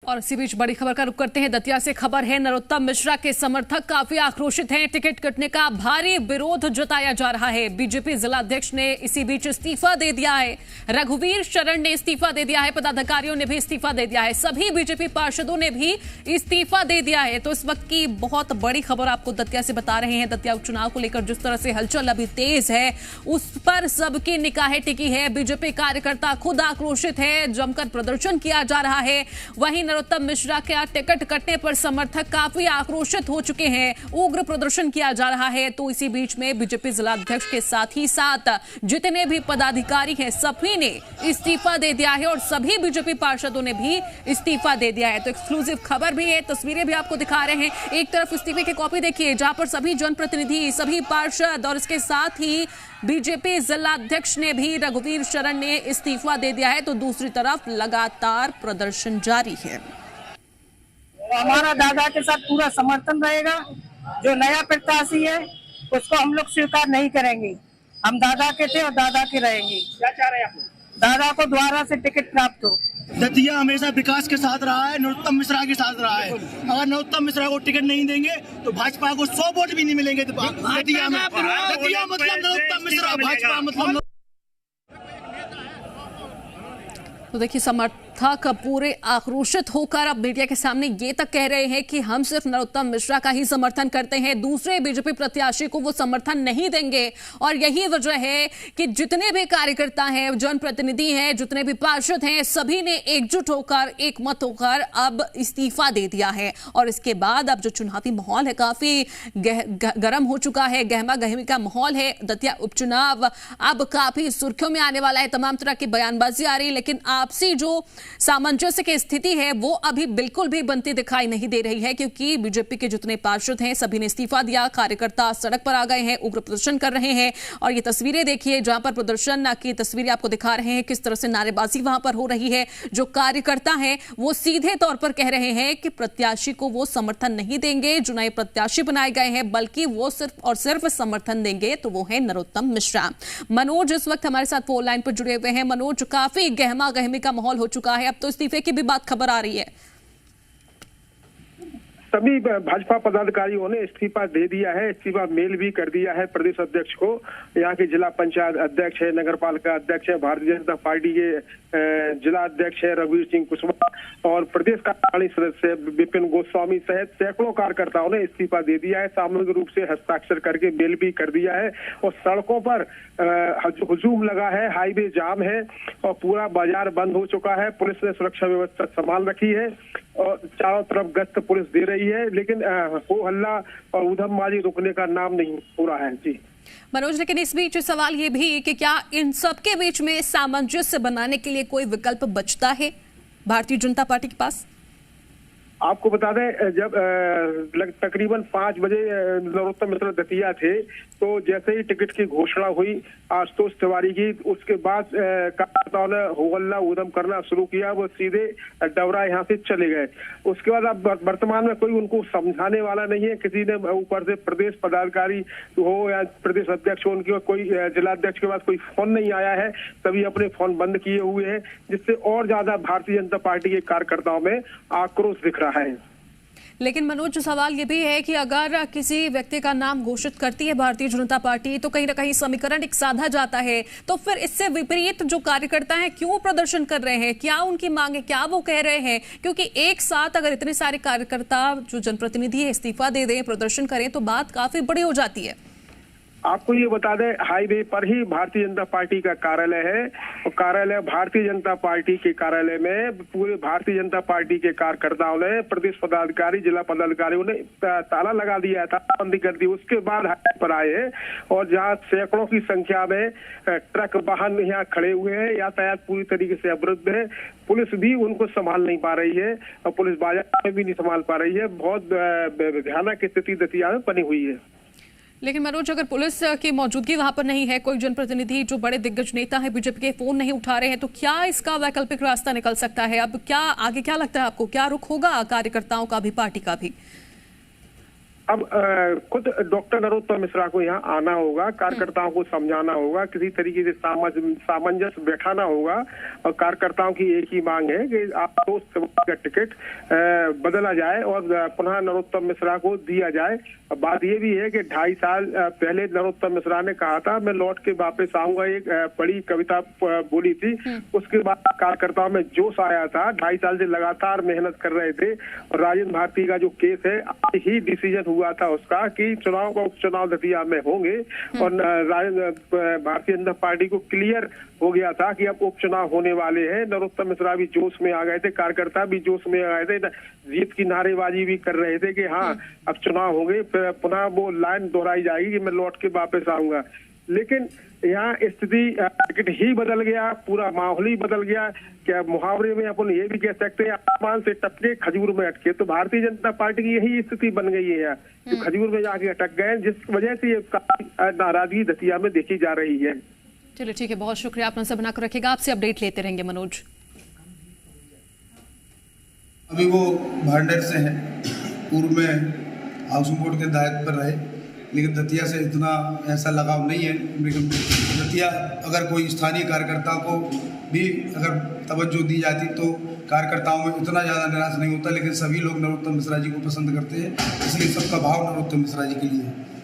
और इसी बीच बड़ी खबर का रुख करते हैं। दतिया से खबर है, नरोत्तम मिश्रा के समर्थक काफी आक्रोशित हैं। टिकट कटने का भारी विरोध जताया जा रहा है। बीजेपी जिला अध्यक्ष ने इसी बीच इस्तीफा दे दिया है। रघुवीर शरण ने इस्तीफा दे दिया है। पदाधिकारियों ने भी इस्तीफा दे दिया है। सभी बीजेपी पार्षदों ने भी इस्तीफा दे दिया है। तो इस वक्त की बहुत बड़ी खबर आपको दतिया से बता रहे हैं। दतिया उपचुनाव को लेकर जिस तरह से हलचल अभी तेज है, उस पर सबकी निगाहें टिकी है। बीजेपी कार्यकर्ता खुद आक्रोशित है, जमकर प्रदर्शन किया जा रहा है। वहीं नरोत्तम मिश्रा के टिकट कटने पर समर्थक काफी आक्रोशित हो चुके हैं। उग्र प्रदर्शन किया जा रहा है। तो इसी बीच में बीजेपी जिला अध्यक्ष के साथ ही साथ जितने भी पदाधिकारी हैं, सभी ने इस्तीफा दे दिया है और सभी बीजेपी पार्षदों ने भी इस्तीफा दे दिया है। तो एक्सक्लूसिव खबर भी है, तस्वीरें भी आपको दिखा रहे हैं। एक तरफ इस्तीफे की कॉपी देखिए, जहां पर सभी जनप्रतिनिधि, सभी पार्षद और इसके साथ ही बीजेपी जिला अध्यक्ष ने भी, रघुवीर शरण ने इस्तीफा दे दिया है। तो दूसरी तरफ लगातार प्रदर्शन जारी है। हमारा दादा के साथ पूरा समर्थन रहेगा। जो नया प्रत्याशी है उसको हम लोग स्वीकार नहीं करेंगे। हम दादा के थे और दादा के रहेंगे। क्या चाह रहे हैं आप? दादा को दोबारा से टिकट प्राप्त हो। दतिया हमेशा विकास के साथ रहा है, नरोत्तम मिश्रा के साथ रहा है। अगर नरोत्तम मिश्रा को टिकट नहीं देंगे तो भाजपा को 100 वोट भी नहीं मिलेंगे। दतिया में दतिया मतलब नरोत्तम मिश्रा, भाजपा मतलब। तो देखिए, समर्थक पूरे आक्रोशित होकर अब मीडिया के सामने ये तक कह रहे हैं कि हम सिर्फ नरोत्तम मिश्रा का ही समर्थन करते हैं, दूसरे बीजेपी प्रत्याशी को वो समर्थन नहीं देंगे। और यही वजह है कि जितने भी कार्यकर्ता हैं, जनप्रतिनिधि हैं, जितने भी पार्षद हैं, सभी ने एकजुट होकर, एक मत होकर अब इस्तीफा दे दिया है। और इसके बाद अब जो चुनावी माहौल है काफी गर्म हो चुका है, गहमा गहमी का माहौल है। दतिया उपचुनाव अब काफी सुर्खियों में आने वाला है। तमाम तरह की बयानबाजी आ रही है, लेकिन आपसी जो सामंजस्य की स्थिति है वो अभी बिल्कुल भी बनती दिखाई नहीं दे रही है, क्योंकि बीजेपी के जितने पार्षद हैं सभी ने इस्तीफा दिया। कार्यकर्ता सड़क पर आ गए हैं, उग्र प्रदर्शन कर रहे हैं। और ये तस्वीरें देखिए, जहां पर प्रदर्शन की तस्वीरें आपको दिखा रहे हैं, किस तरह से नारेबाजी वहां पर हो रही है। जो कार्यकर्ता हैं वो सीधे तौर पर कह रहे हैं कि प्रत्याशी को वो समर्थन नहीं देंगे जो नए प्रत्याशी बनाए गए हैं, बल्कि वो सिर्फ और सिर्फ समर्थन देंगे तो वो है नरोत्तम मिश्रा। मनोज इस वक्त हमारे साथ फोन लाइन पर जुड़े हुए हैं। मनोज, काफी गहमा गहमी का माहौल हो चुका है, अब तो इस्तीफे की भी बात खबर आ रही है। सभी भाजपा पदाधिकारियों ने इस्तीफा दे दिया है। इस्तीफा मेल भी कर दिया है प्रदेश अध्यक्ष को। यहाँ के जिला पंचायत अध्यक्ष है, नगर पालिका अध्यक्ष है, भारतीय जनता पार्टी के जिला अध्यक्ष है रघुवीर सिंह कुशवाहा और प्रदेश कार्यकारिणी सदस्य विपिन गोस्वामी सहित सैकड़ों कार्यकर्ताओं ने इस्तीफा दे दिया है। सामूहिक रूप से हस्ताक्षर करके मेल भी कर दिया है। और सड़कों पर हुजूम लगा है, हाईवे जाम है और पूरा बाजार बंद हो चुका है। पुलिस ने सुरक्षा व्यवस्था संभाल रखी है और चारों तरफ गश्त पुलिस दे रही है, लेकिन हो हल्ला और उधमबाजी रुकने का नाम नहीं हो रहा है। जी मनोज, लेकिन इस बीच सवाल ये भी कि क्या इन सबके बीच में सामंजस्य बनाने के लिए कोई विकल्प बचता है भारतीय जनता पार्टी के पास? आपको बता दें, जब तकरीबन 5 बजे नरोत्तम मिश्रा दतिया थे, तो जैसे ही टिकट की घोषणा हुई आशुतोष तिवारी की, उसके बाद कार्यकर्ताओं ने होहल्ला उधम करना शुरू किया। वो सीधे डवरा यहाँ से चले गए। उसके बाद अब वर्तमान में कोई उनको समझाने वाला नहीं है। किसी ने ऊपर से प्रदेश पदाधिकारी हो या प्रदेश अध्यक्ष हो, उनके कोई जिला अध्यक्ष के पास कोई फोन नहीं आया है। सभी अपने फोन बंद किए हुए हैं, जिससे और ज्यादा भारतीय जनता पार्टी के कार्यकर्ताओं में आक्रोश दिख रहा है। लेकिन मनोज, सवाल ये भी है कि अगर किसी व्यक्ति का नाम घोषित करती है भारतीय जनता पार्टी तो कहीं ना कहीं समीकरण एक साधा जाता है। तो फिर इससे विपरीत जो कार्यकर्ता हैं क्यों प्रदर्शन कर रहे हैं? क्या उनकी मांग है? क्या वो कह रहे हैं? क्योंकि एक साथ अगर इतने सारे कार्यकर्ता जो जनप्रतिनिधि है इस्तीफा दे दें, प्रदर्शन करें, तो बात काफी बड़ी हो जाती है। आपको ये बता दें, हाईवे पर ही भारतीय जनता पार्टी का कार्यालय है और कार्यालय भारतीय जनता पार्टी के कार्यालय में पूरे भारतीय जनता पार्टी के कार्यकर्ताओं ने, प्रदेश पदाधिकारी, जिला पदाधिकारियों ने ताला लगा दिया था, बंदी कर दी। उसके बाद हाईवे पर आए हैं और जहाँ सैकड़ों की संख्या में ट्रक वाहन यहाँ खड़े हुए हैं, यातायात पूरी तरीके से अवरुद्ध है। पुलिस भी उनको संभाल नहीं पा रही है और पुलिस बाजार में भी नहीं संभाल पा रही है। बहुत भयानक स्थिति दतिया में बनी हुई है। लेकिन मनोज, अगर पुलिस की मौजूदगी वहां पर नहीं है, कोई जनप्रतिनिधि जो बड़े दिग्गज नेता है बीजेपी के फोन नहीं उठा रहे हैं, तो क्या इसका वैकल्पिक रास्ता निकल सकता है? अब क्या आगे क्या लगता है आपको, क्या रुख होगा कार्यकर्ताओं का भी, पार्टी का भी? अब खुद डॉक्टर नरोत्तम मिश्रा को यहाँ आना होगा, कार्यकर्ताओं को समझाना होगा, किसी तरीके से सामंजस्य बैठाना होगा। और कार्यकर्ताओं की एक ही मांग है कि आपको का टिकट बदला जाए और पुनः नरोत्तम मिश्रा को दिया जाए। बात ये भी है कि 2.5 साल पहले नरोत्तम मिश्रा ने कहा था मैं लौट के वापस आऊंगा, एक बड़ी कविता बोली थी। उसके बाद कार्यकर्ताओं में जोश आया था, 2.5 साल से लगातार मेहनत कर रहे थे। और राजेंद्र भारती का जो केस है, आज ही डिसीजन हुआ था उसका कि उपचुनाव दतिया में होंगे। और भारतीय जनता पार्टी को क्लियर हो गया था कि अब उपचुनाव होने वाले हैं। नरोत्तम मिश्रा भी जोश में आ गए थे, कार्यकर्ता भी जोश में आ गए थे, जीत की नारेबाजी भी कर रहे थे कि हाँ अब चुनाव होंगे, पुनः वो लाइन दोहराई जाएगी कि मैं लौट के वापस आऊंगा। लेकिन यहाँ स्थिति टिकट ही बदल गया, पूरा माहौल ही बदल गया। क्या मुहावरे में अपन ये भी कह सकते हैं आसमान से टपके खजूर में अटके। तो भारतीय जनता पार्टी की यही स्थिति बन गई है यहाँ, जो खजूर में जाके अटक गए, जिस वजह से ये नाराजगी दतिया में देखी जा रही है। चलिए ठीक है, बहुत शुक्रिया, आप नजर बनाकर रखिएगा, आपसे अपडेट लेते रहेंगे मनोज। अभी वो भांडेर से हैं, पूर्व में हाउसिंग बोर्ड के दायित्व पर रहे, लेकिन दतिया से इतना ऐसा लगाव नहीं है। लेकिन दतिया अगर कोई स्थानीय कार्यकर्ता को भी अगर तवज्जो दी जाती तो कार्यकर्ताओं में इतना ज़्यादा निराश नहीं होता। लेकिन सभी लोग नरोत्तम मिश्रा जी को पसंद करते हैं, इसलिए सबका भाव नरोत्तम मिश्रा जी के लिए है।